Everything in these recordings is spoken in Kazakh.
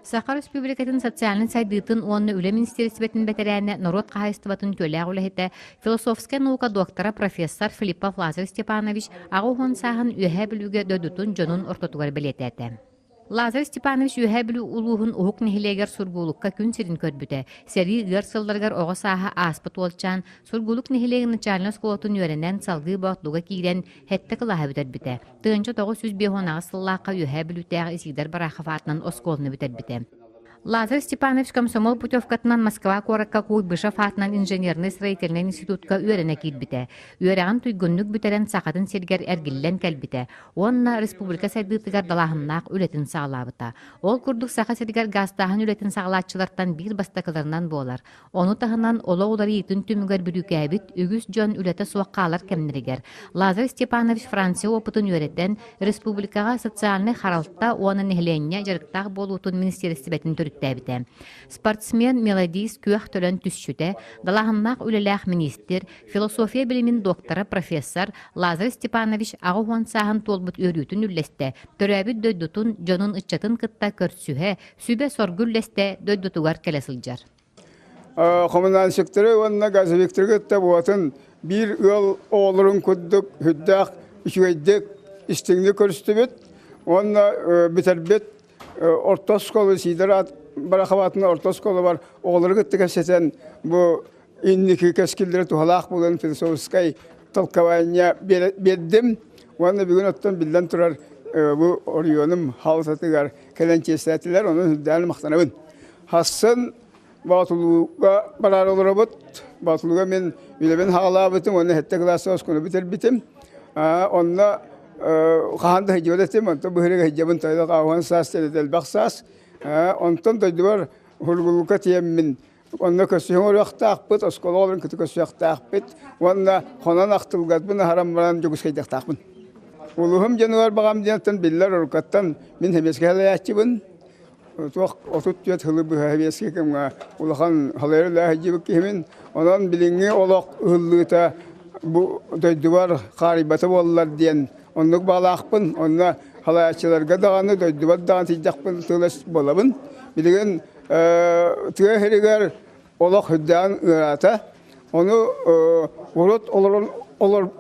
Саха Республикатын социальный сайдытын онны үле министерстветін бәтерәне народ қағайыстыбатын көләғ үләхеті философская наука доктора профессор Филиппов Лазарь Степанович ағуғын сағын үйә білуге дөдутун жонун ортотугар білететі. Лазарь Степанович үйә білу улуғын ұғық нехилегер сургулыққа күн сирин көрбіті. Сери ғыр сылдарғар оғы саға аспыт олчан, сургулық нехилегін начальный сколотын өренен салғы бағытлуға кейрен хетті қылаға бүтер біті. Тығынчы 905 сыллаққа үйә білутәғі исигдар барақыфатынан осколыны бүтер біті. Лазарь Степанович комсомол путевкатынан Москва коракка Куйбышев атынан инженерный строительный институтка үйеріне кейтбіті. Үйеріған түйгінлік бүтерен сақатын сергер әргіллен кәлбіті. Онна республика сәйдіғар далағыннақ үлетін сағалабыта. Ол күрдік сақа сергер гастағын үлетін сағалатчылардан бір бастақыларынан болар. Оны тағынан ола олары етін түмігер бүрікі әбіт, үгіз жон үлеті суаққалар кәмнерігер. Лазарь Степанович Франция опытын үйереттен республикаға социальный харалтта оны нехленне жарықтақ болуытын министерстібетін түрі Спортсмен мелодист көк төлін түшчүте, далағыннақ үлеләқ министр, философия білімін доктора профессор Лазарь Степанович ағуған сағын толбыт өрүтін үллесте, төрәбі дөйдутун жонун ытчатын кытта көрсүхе, сүбе соргүллесте дөйдутугар келесілжар. Коммунал секторы онна газовекторға табуатын бір өл олырын күддік, хүддақ, үшігейдік, істіңді көрістібет, онна бітербет орта школы сидерат барахаватына орта школы бар оғылары күттігі сетен бұл инники кәскілдері тухалақ болын философскай толкования бердім. Оны бүгін оттан білден тұрар бұл орионым халысатығар кәленчесетілер, оның хүддәні мақтанабын. Хасын батылуға барар олары бұд, батылуға мен үлебен хағала бұтым, оны хетті классы осқыны бітер бітім. Онына қағанды хеджебедетім, онты бұхырығы хеджебін тойды қауған сас телетел бақсас. Онтан тойды бар хұрғылыққа тиеммін. Онына көсіғын орықты ақпыт, оскола оларын күті көсіғақты ақпыт. Онына қонан ақтылғат бұны харам баран жүгіз қайдақты ақпын. Улығым жануар бағам денеттен білдер ұрқаттан мен хемеске әлі әтчібін. Отут жет хылы бұға хемеске кімға улыған халайры ләхеджебік кемін. Онан біліңе олақ ұғылығыта bu döydüvar qaribati bollar diyen onluk bağlaqpın onna halayatçılarga dağını döydüvar dağını tiyacaqpın tığlaş bolabın bilgen tüye heriger olaq hüddan ırata onu urut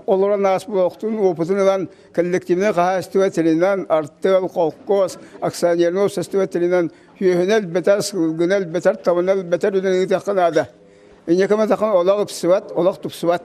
olur nas bulaqtun oputun olan kollektivine qahastüvetelinden arttığı kolkos aksanyerini sestüvetelinden hüyünel beter sılgınel beter tavanel beter üneni taqanada İnce kama taqan olaq psivat olaq tupsivat